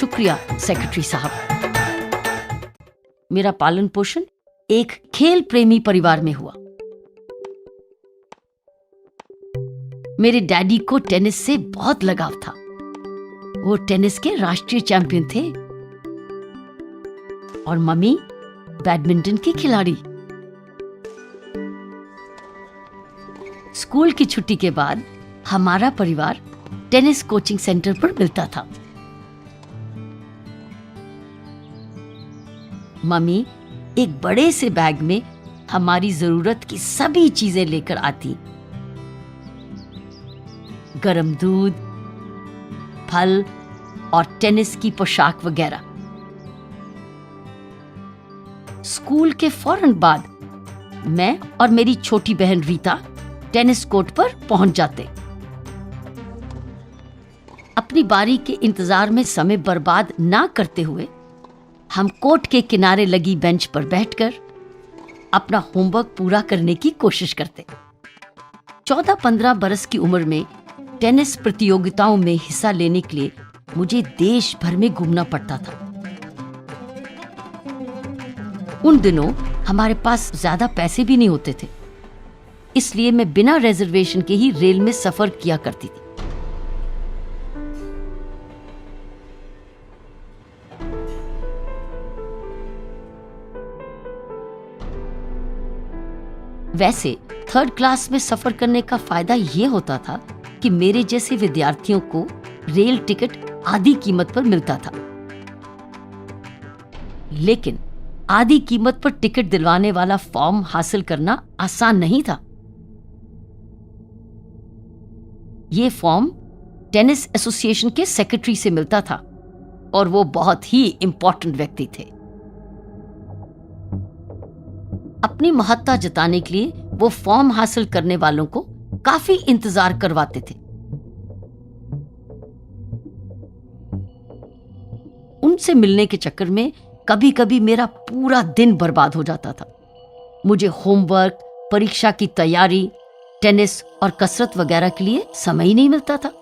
शुक्रिया सेक्रेटरी साहब। मेरा पालन पोषण एक खेल प्रेमी परिवार में हुआ। मेरे डैडी को टेनिस से बहुत लगाव था। वो टेनिस के राष्ट्रीय चैंपियन थे और मम्मी बैडमिंटन की खिलाड़ी। स्कूल की छुट्टी के बाद हमारा परिवार टेनिस कोचिंग सेंटर पर मिलता था। मम्मी एक बड़े से बैग में हमारी जरूरत की सभी चीजें लेकर आती। गरम दूध, फल और टेनिस की पोशाक वगैरह। स्कूल के फौरन बाद मैं और मेरी छोटी बहन रीता टेनिस कोर्ट पर पहुंच जाते। अपनी बारी के इंतजार में समय बर्बाद ना करते हुए हम कोर्ट के किनारे लगी बेंच पर बैठकर अपना होमवर्क पूरा करने की कोशिश करते। 14-15 बरस की उम्र में टेनिस प्रतियोगिताओं में हिस्सा लेने के लिए मुझे देश भर में घूमना पड़ता था। उन दिनों हमारे पास ज्यादा पैसे भी नहीं होते थे, इसलिए मैं बिना रिजर्वेशन के ही रेल में सफर किया करती थी। वैसे थर्ड क्लास में सफर करने का फायदा यह होता था कि मेरे जैसे विद्यार्थियों को रेल टिकट आधी कीमत पर मिलता था। लेकिन आधी कीमत पर टिकट दिलवाने वाला फॉर्म हासिल करना आसान नहीं था। यह फॉर्म टेनिस एसोसिएशन के सेक्रेटरी से मिलता था और वो बहुत ही इंपॉर्टेंट व्यक्ति थे। अपनी महत्ता जताने के लिए वो फॉर्म हासिल करने वालों को काफी इंतजार करवाते थे। उनसे मिलने के चक्कर में कभी कभी मेरा पूरा दिन बर्बाद हो जाता था। मुझे होमवर्क, परीक्षा की तैयारी, टेनिस और कसरत वगैरह के लिए समय ही नहीं मिलता था।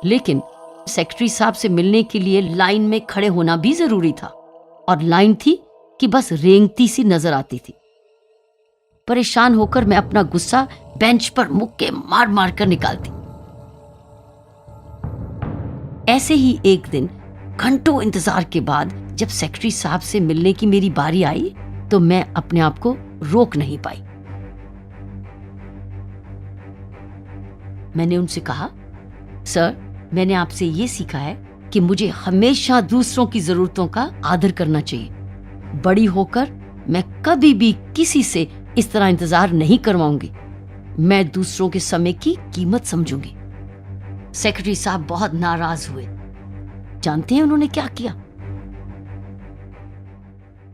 लेकिन सेक्रेटरी साहब से मिलने के लिए लाइन में खड़े होना भी जरूरी था, और लाइन थी कि बस रेंगती सी नजर आती थी। परेशान होकर मैं अपना गुस्सा बेंच पर मुक्के मार मार कर निकालती। ऐसे ही एक दिन घंटों इंतजार के बाद जब सेक्रेटरी साहब से मिलने की मेरी बारी आई तो मैं अपने आप को रोक नहीं पाई। मैंने उनसे कहा, सर, मैंने आपसे ये सीखा है कि मुझे हमेशा दूसरों की जरूरतों का आदर करना चाहिए। बड़ी होकर मैं कभी भी किसी से इस तरह इंतजार नहीं करवाऊंगी। मैं दूसरों के समय की कीमत समझूंगी। सेक्रेटरी साहब बहुत नाराज हुए। जानते हैं उन्होंने क्या किया?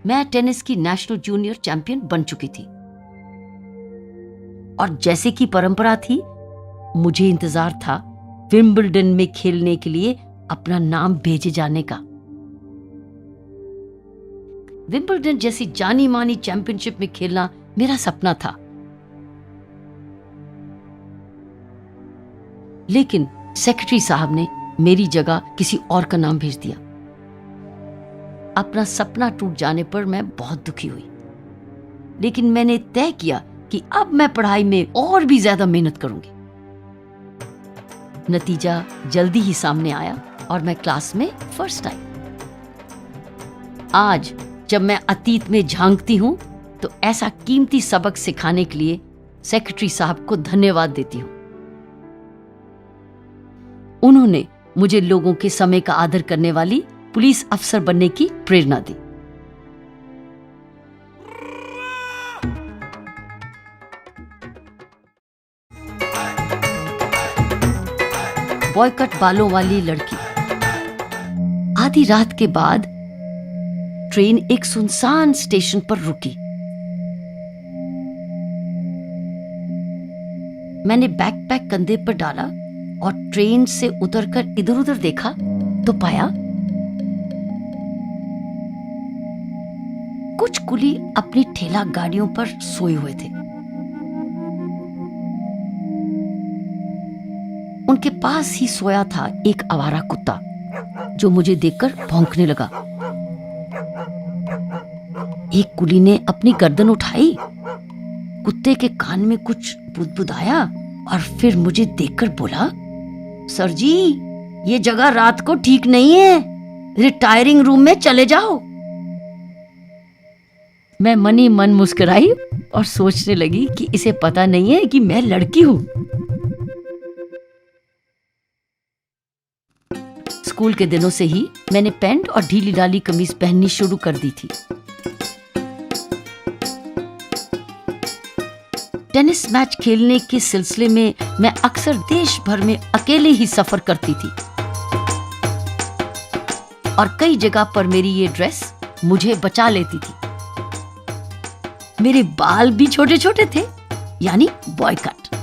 मैं टेनिस की नेशनल जूनियर चैंपियन बन चुकी थी और जैसे कि परंपरा थी, मुझे इंतजार था विंबलडन में खेलने के लिए अपना नाम भेजे जाने का। विंबलडन जैसी जानी मानी चैंपियनशिप में खेलना मेरा सपना था। लेकिन सेक्रेटरी साहब ने मेरी जगह किसी और का नाम भेज दिया। अपना सपना टूट जाने पर मैं बहुत दुखी हुई, लेकिन मैंने तय किया कि अब मैं पढ़ाई में और भी ज्यादा मेहनत करूंगी। नतीजा जल्दी ही सामने आया और मैं क्लास में फर्स्ट आई। आज जब मैं अतीत में झांकती हूं तो ऐसा कीमती सबक सिखाने के लिए सेक्रेटरी साहब को धन्यवाद देती हूं। उन्होंने मुझे लोगों के समय का आदर करने वाली पुलिस अफसर बनने की प्रेरणा दी। बॉयकट बालों वाली लड़की। आधी रात के बाद ट्रेन एक सुनसान स्टेशन पर रुकी। मैंने बैकपैक कंधे पर डाला और ट्रेन से उतरकर इधर उधर देखा तो पाया कुछ कुली अपनी ठेला गाड़ियों पर सोए हुए थे। उनके पास ही सोया था एक आवारा कुत्ता। जो मुझे देखकर भौंकने लगा। एक कुली ने अपनी गर्दन उठाई, कुत्ते के कान में कुछ बुदबुदाया और फिर मुझे देखकर बोला, सर जी, ये जगह रात को ठीक नहीं है, रिटायरिंग रूम में चले जाओ। मैं मन ही मन मुस्कुराई और सोचने लगी कि इसे पता नहीं है कि मैं लड़की हूं। स्कूल के दिनों से ही मैंने पैंट और ढीली ढाली कमीज पहननी शुरू कर दी थी। टेनिस मैच खेलने के सिलसिले में मैं अक्सर देश भर में अकेले ही सफर करती थी और कई जगह पर मेरी ये ड्रेस मुझे बचा लेती थी। मेरे बाल भी छोटे छोटे थे, यानी बॉय कट।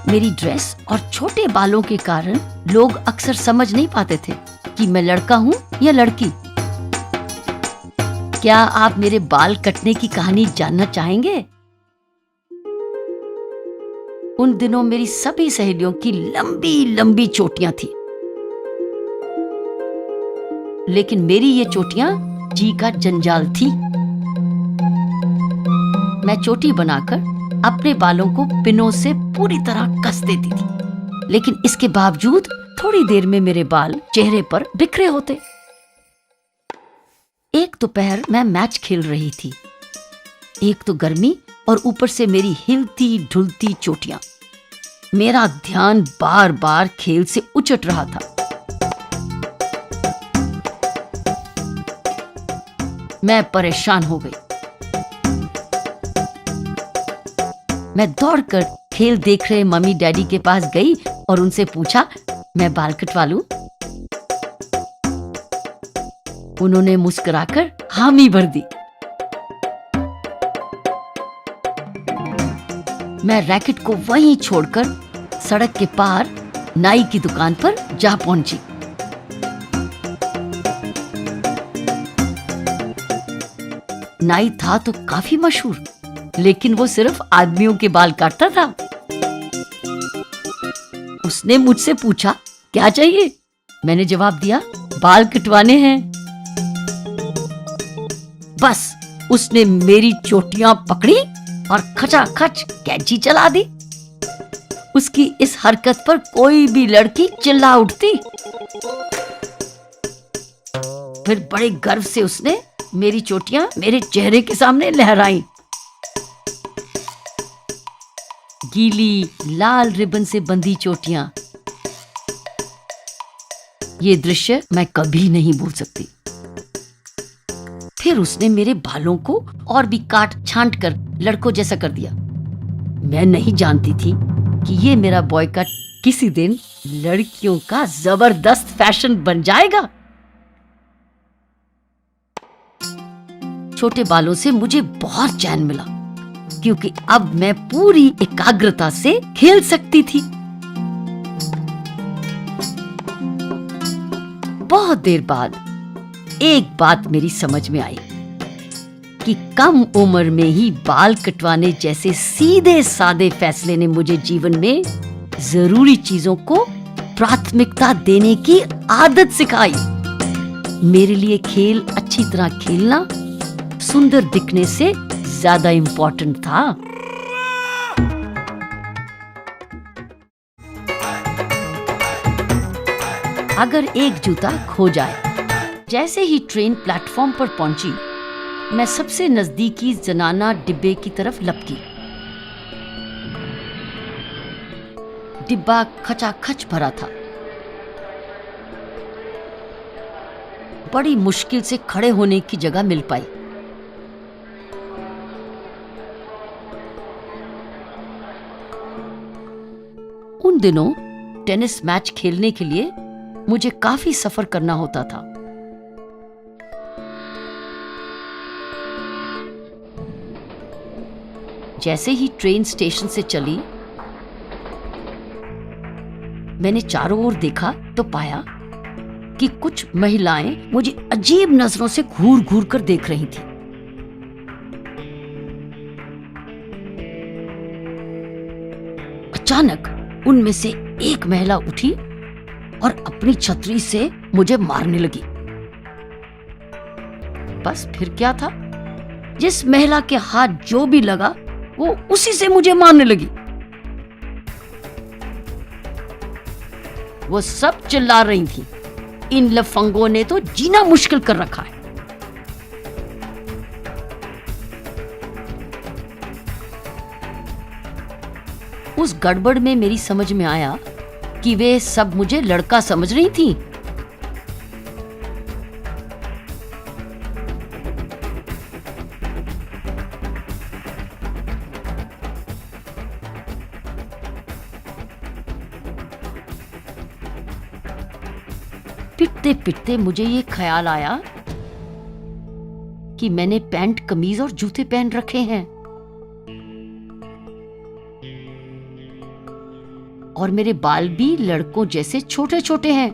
मेरी ड्रेस और छोटे बालों के कारण लोग अक्सर समझ नहीं पाते थे कि मैं लड़का हूं या लड़की। क्या आप मेरे बाल कटने की कहानी जानना चाहेंगे? उन दिनों मेरी सभी सहेलियों की लंबी लंबी चोटियां थी, लेकिन मेरी ये चोटियां जी का जंजाल थी। मैं चोटी बनाकर अपने बालों को पिनों से पूरी तरह कस देती थी, लेकिन इसके बावजूद थोड़ी देर में मेरे बाल चेहरे पर बिखरे होते। एक दोपहर मैं मैच खेल रही थी। एक तो गर्मी और ऊपर से मेरी हिलती ढुलती चोटियां। मेरा ध्यान बार बार खेल से उचट रहा था। मैं परेशान हो गई। मैं दौड़कर खेल देख रहे मम्मी डैडी के पास गई और उनसे पूछा, मैं बाल कटवा लूं? उन्होंने मुस्कुराकर हामी भर दी। मैं रैकेट को वहीं छोड़कर सड़क के पार नाई की दुकान पर जा पहुंची। नाई था तो काफी मशहूर, लेकिन वो सिर्फ आदमियों के बाल काटता था। उसने मुझसे पूछा, क्या चाहिए? मैंने जवाब दिया, बाल कटवाने हैं। बस उसने मेरी चोटियां पकड़ी और खचाखच कैंची चला दी। उसकी इस हरकत पर कोई भी लड़की चिल्ला उठती। फिर बड़े गर्व से उसने मेरी चोटियां मेरे चेहरे के सामने लहराई। गीली लाल रिबन से बंधी चोटियां। ये दृश्य मैं कभी नहीं भूल सकती। फिर उसने मेरे बालों को और भी काट छांट कर लड़कों जैसा कर दिया। मैं नहीं जानती थी कि ये मेरा बॉय कट किसी दिन लड़कियों का जबरदस्त फैशन बन जाएगा। छोटे बालों से मुझे बहुत चैन मिला, क्योंकि अब मैं पूरी एकाग्रता से खेल सकती थी। बहुत देर बाद एक बात मेरी समझ में आई कि कम उम्र में ही बाल कटवाने जैसे सीधे सादे फैसले ने मुझे जीवन में जरूरी चीजों को प्राथमिकता देने की आदत सिखाई। मेरे लिए खेल अच्छी तरह खेलना सुंदर दिखने से ज्यादा इंपॉर्टेंट था। अगर एक जूता खो जाए। जैसे ही ट्रेन प्लेटफॉर्म पर पहुंची, मैं सबसे नजदीकी जनाना डिब्बे की तरफ लपकी। डिब्बा खचाखच भरा था। बड़ी मुश्किल से खड़े होने की जगह मिल पाई। उन दिनों टेनिस मैच खेलने के लिए मुझे काफी सफर करना होता था। जैसे ही ट्रेन स्टेशन से चली, मैंने चारों ओर देखा तो पाया कि कुछ महिलाएं मुझे अजीब नजरों से घूर घूर कर देख रही थी। अचानक उनमें से एक महिला उठी और अपनी छतरी से मुझे मारने लगी। बस फिर क्या था, जिस महिला के हाथ जो भी लगा वो उसी से मुझे मारने लगी। वो सब चिल्ला रही थी, इन लफंगों ने तो जीना मुश्किल कर रखा है। उस गड़बड़ में मेरी समझ में आया कि वे सब मुझे लड़का समझ रही थी। पिटते पिटते मुझे ये ख्याल आया कि मैंने पैंट, कमीज और जूते पहन रखे हैं और मेरे बाल भी लड़कों जैसे छोटे छोटे हैं।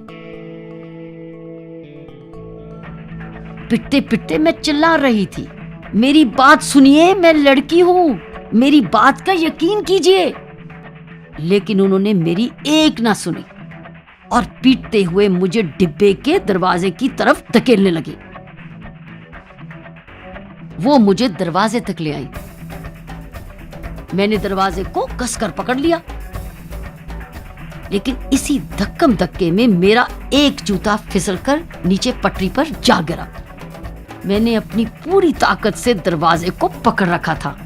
पिटते पिटते मैं चिल्ला रही थी, मेरी बात सुनिए, मैं लड़की हूं, मेरी बात का यकीन कीजिए। लेकिन उन्होंने मेरी एक ना सुनी और पीटते हुए मुझे डिब्बे के दरवाजे की तरफ धकेलने लगे। वो मुझे दरवाजे तक ले आई। मैंने दरवाजे को कसकर पकड़ लिया, लेकिन इसी धक्कम धक्के में मेरा एक जूता फिसलकर नीचे पटरी पर जा गिरा। मैंने अपनी पूरी ताकत से दरवाजे को पकड़ रखा था,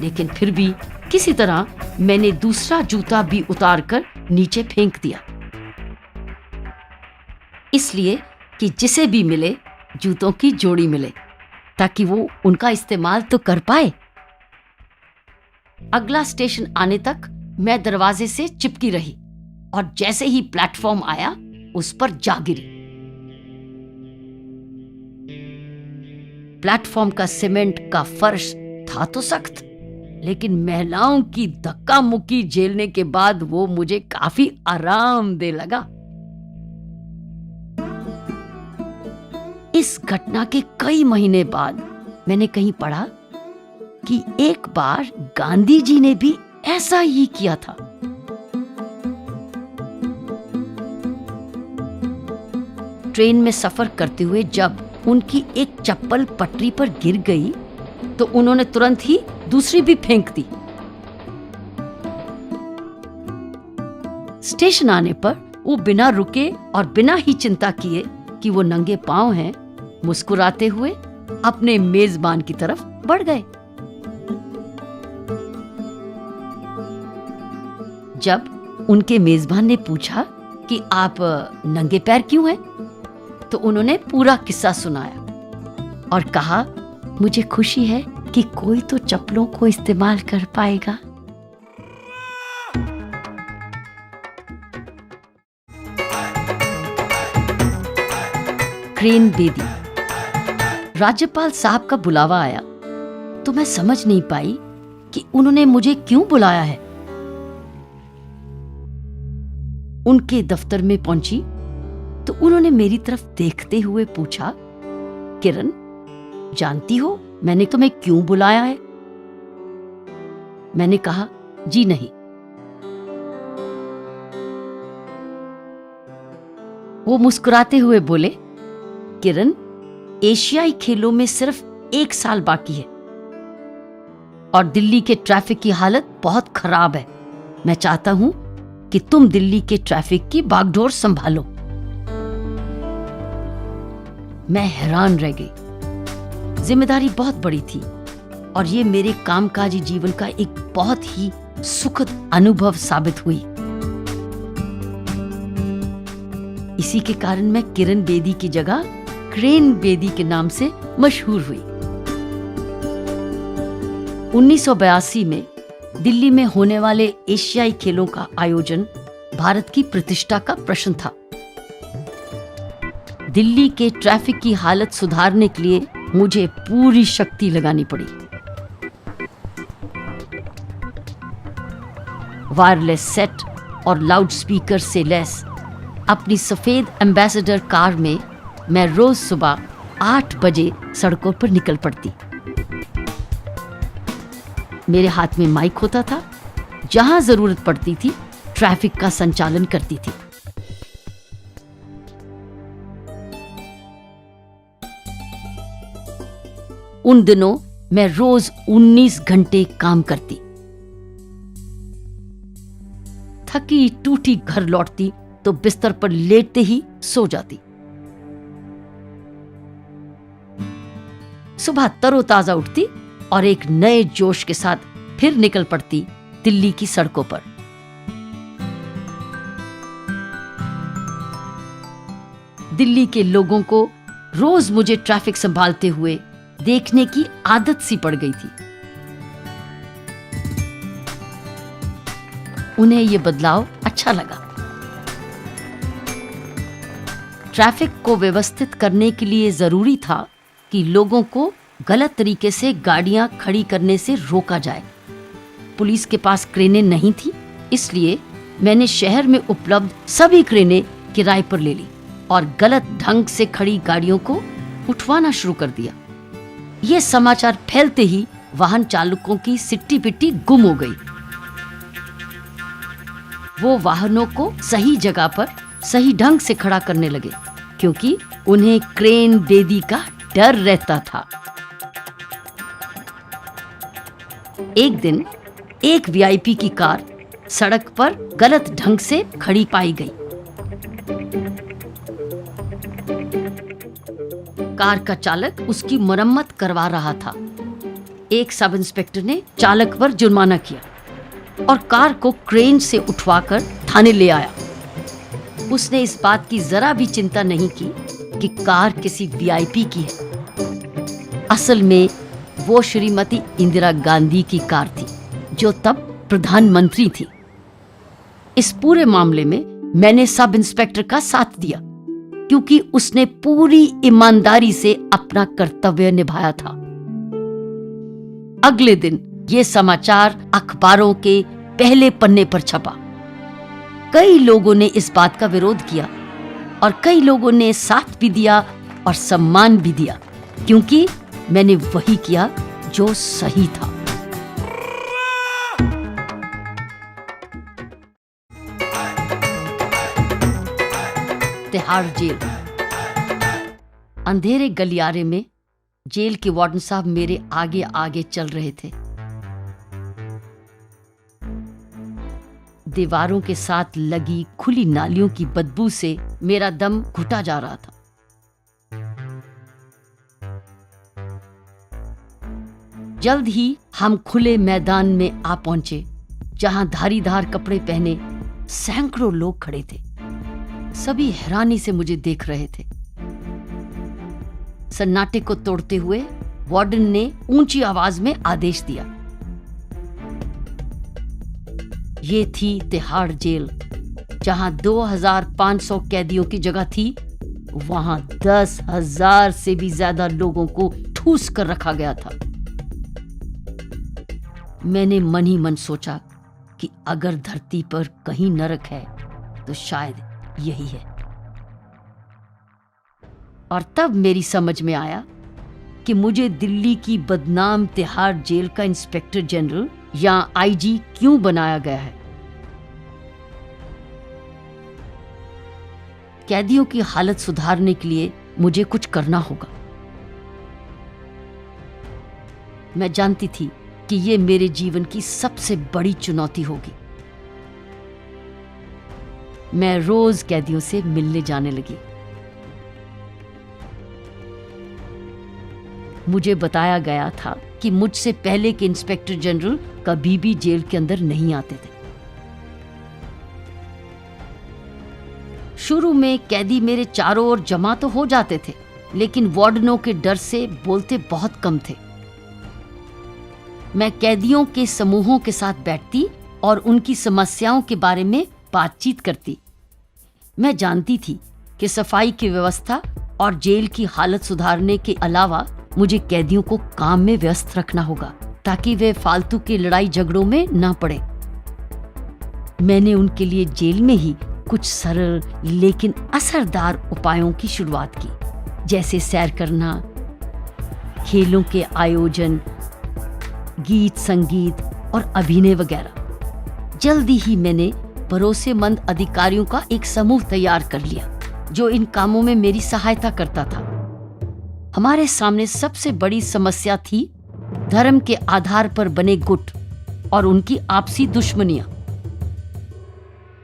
लेकिन फिर भी किसी तरह मैंने दूसरा जूता भी उतारकर नीचे फेंक दिया, इसलिए कि जिसे भी मिले जूतों की जोड़ी मिले, ताकि वो उनका इस्तेमाल तो कर पाए। अगला स्टेशन आने तक मैं दरवाजे से चिपकी रही और जैसे ही प्लेटफॉर्म आया उस पर जा गिरी। प्लेटफॉर्म का सीमेंट का फर्श था तो सख्त, लेकिन महिलाओं की धक्का मुक्की झेलने के बाद वो मुझे काफी आरामदेह लगा। इस घटना के कई महीने बाद मैंने कहीं पढ़ा कि एक बार गांधी जी ने भी ऐसा ही किया था। ट्रेन में सफर करते हुए जब उनकी एक चप्पल पटरी पर गिर गई तो उन्होंने तुरंत ही दूसरी भी फेंक दी। स्टेशन आने पर वो बिना रुके और बिना ही चिंता किए कि वो नंगे पांव हैं, मुस्कुराते हुए अपने मेजबान की तरफ बढ़ गए। जब उनके मेजबान ने पूछा कि आप नंगे पैर क्यों हैं, तो उन्होंने पूरा किस्सा सुनाया और कहा, मुझे खुशी है कि कोई तो चप्पलों को इस्तेमाल कर पाएगा। क्रेन बेदी। राज्यपाल साहब का बुलावा आया तो मैं समझ नहीं पाई कि उन्होंने मुझे क्यों बुलाया है। उनके दफ्तर में पहुंची तो उन्होंने मेरी तरफ देखते हुए पूछा, किरण, जानती हो मैंने तुम्हें क्यों बुलाया है? मैंने कहा, जी नहीं। वो मुस्कुराते हुए बोले, किरण, एशियाई खेलों में सिर्फ 1 साल बाकी है और दिल्ली के ट्रैफिक की हालत बहुत खराब है। मैं चाहता हूं कि तुम दिल्ली के ट्रैफिक की बागडोर संभालो। मैं हैरान रह गई। जिम्मेदारी बहुत बड़ी थी और ये मेरे कामकाजी जीवन का एक बहुत ही सुखद अनुभव साबित हुई। इसी के कारण मैं किरण बेदी की जगह क्रेन बेदी के नाम से मशहूर हुई। 1982 में दिल्ली में होने वाले एशियाई खेलों का आयोजन भारत की प्रतिष्ठा का प्रश्न था। दिल्ली के ट्रैफिक की हालत सुधारने के लिए मुझे पूरी शक्ति लगानी पड़ी। वायरलेस सेट और लाउडस्पीकर से लैस अपनी सफेद एम्बेसडर कार में मैं रोज सुबह 8 बजे सड़कों पर निकल पड़ती। मेरे हाथ में माइक होता था, जहां जरूरत पड़ती थी ट्रैफिक का संचालन करती थी। उन दिनों मैं रोज 19 घंटे काम करती। थकी टूटी घर लौटती तो बिस्तर पर लेटते ही सो जाती। सुबह तरोताजा उठती और एक नए जोश के साथ फिर निकल पड़ती दिल्ली की सड़कों पर। दिल्ली के लोगों को रोज मुझे ट्रैफिक संभालते हुए देखने की आदत सी पड़ गई थी। उन्हें यह बदलाव अच्छा लगा। ट्रैफिक को व्यवस्थित करने के लिए जरूरी था कि लोगों को गलत तरीके से गाड़ियां खड़ी करने से रोका जाए। पुलिस के पास क्रेनें नहीं थी, इसलिए मैंने शहर में उपलब्ध सभी क्रेनें किराए पर ले ली और गलत ढंग से खड़ी गाड़ियों को उठवाना शुरू कर दिया। यह समाचार फैलते ही वाहन चालकों की सिट्टी पिट्टी गुम हो गई। वो वाहनों को सही जगह पर सही ढंग से खड़ा करने लगे, क्योंकि उन्हें क्रेन बेदी का डर रहता था। एक दिन एक वीआईपी की कार सड़क पर गलत ढंग से खड़ी पाई गई। कार का चालक उसकी मरम्मत करवा रहा था। एक सब इंस्पेक्टर ने चालक पर जुर्माना किया और कार को क्रेन से उठवाकर थाने ले आया। उसने इस बात की जरा भी चिंता नहीं की कि कार किसी वीआईपी की है। असल में वो श्रीमती इंदिरा गांधी की कार थी, जो तब प्रधानमंत्री थी। इस पूरे मामले में मैंने सब इंस्पेक्टर का साथ दिया, क्योंकि उसने पूरी ईमानदारी से अपना कर्तव्य निभाया था। अगले दिन ये समाचार अखबारों के पहले पन्ने पर छपा। कई लोगों ने इस बात का विरोध किया और कई लोगों ने साथ भी दिया और सम्मान भी दिया, क्योंकि मैंने वही किया जो सही था। तिहाड़ जेल। अंधेरे गलियारे में जेल के वार्डन साहब मेरे आगे आगे चल रहे थे। दीवारों के साथ लगी खुली नालियों की बदबू से मेरा दम घुटा जा रहा था। जल्द ही हम खुले मैदान में आ पहुंचे, जहां धारीदार कपड़े पहने सैकड़ों लोग खड़े थे। सभी हैरानी से मुझे देख रहे थे। सन्नाटे को तोड़ते हुए वार्डन ने ऊंची आवाज में आदेश दिया। ये थी तिहाड़ जेल। जहां 2500 कैदियों की जगह थी, वहां 10,000 से भी ज्यादा लोगों को ठूस कर रखा गया था। मैंने मन ही मन सोचा कि अगर धरती पर कहीं नरक है तो शायद यही है। और तब मेरी समझ में आया कि मुझे दिल्ली की बदनाम तिहाड़ जेल का इंस्पेक्टर जनरल या आईजी क्यों बनाया गया है। कैदियों की हालत सुधारने के लिए मुझे कुछ करना होगा। मैं जानती थी कि ये मेरे जीवन की सबसे बड़ी चुनौती होगी। मैं रोज कैदियों से मिलने जाने लगी। मुझे बताया गया था कि मुझसे पहले के इंस्पेक्टर जनरल कभी भी जेल के अंदर नहीं आते थे। शुरू में कैदी मेरे चारों ओर जमा तो हो जाते थे, लेकिन वार्डनों के डर से बोलते बहुत कम थे। मैं कैदियों के समूहों के साथ बैठती और उनकी समस्याओं के बारे में बातचीत करती। मैं जानती थी कि सफाई की व्यवस्था और जेल की हालत सुधारने के अलावा मुझे कैदियों को काम में व्यस्त रखना होगा, ताकि वे फालतू की लड़ाई झगड़ों में ना पड़े। मैंने उनके लिए जेल में ही कुछ सरल लेकिन असरदार उपायों की शुरुआत की, जैसे सैर करना, खेलों के आयोजन, गीत संगीत और अभिनय वगैरह। जल्दी ही मैंने भरोसेमंद अधिकारियों का एक समूह तैयार कर लिया, जो इन कामों में मेरी सहायता करता था। हमारे सामने सबसे बड़ी समस्या थी धर्म के आधार पर बने गुट और उनकी आपसी दुश्मनियां।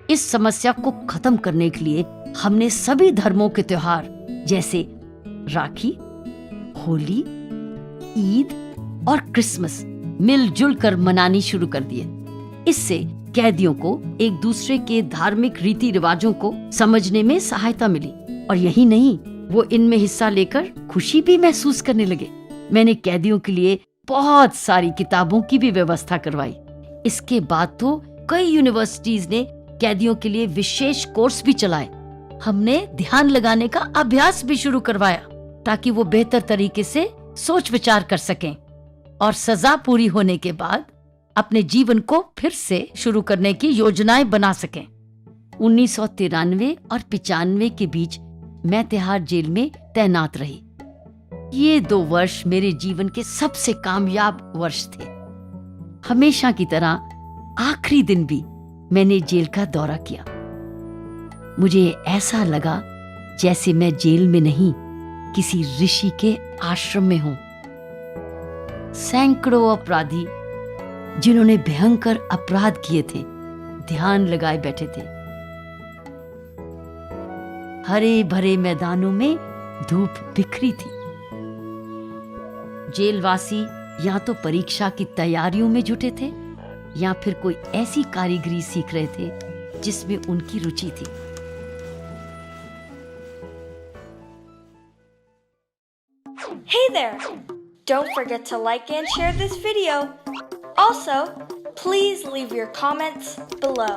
इस समस्या को खत्म करने के लिए हमने सभी धर्मों के त्योहार जैसे राखी, होली, ईद और क्रिसमस मिलजुल कर मनानी शुरू कर दिए। इससे कैदियों को एक दूसरे के धार्मिक रीति रिवाजों को समझने में सहायता मिली और यही नहीं, वो इनमें हिस्सा लेकर खुशी भी महसूस करने लगे। मैंने कैदियों के लिए बहुत सारी किताबों की भी व्यवस्था करवाई। इसके बाद तो कई यूनिवर्सिटीज ने कैदियों के लिए विशेष कोर्स भी चलाए। हमने ध्यान लगाने का अभ्यास भी शुरू करवाया ताकि वो बेहतर तरीके से सोच विचार कर सकें और सजा पूरी होने के बाद अपने जीवन को फिर से शुरू करने की योजनाएं बना सकें। 1993 और 95 के बीच मैं तिहाड़ जेल में तैनात रही। ये 2 वर्ष मेरे जीवन के सबसे कामयाब वर्ष थे। हमेशा की तरह आखिरी दिन भी मैंने जेल का दौरा किया। मुझे ऐसा लगा जैसे मैं जेल में नहीं, किसी ऋषि के आश्रम में हूं। सैकड़ों अपराधी जिन्होंने भयंकर अपराध किए थे ध्यान लगाए बैठे थे। हरे भरे मैदानों में धूप बिखरी थी। जेलवासी या तो परीक्षा की तैयारियों में जुटे थे या फिर कोई ऐसी कारीगरी सीख रहे थे जिसमें उनकी रुचि थी। Hey there! Don't forget to like and share this video. Also, please leave your comments below.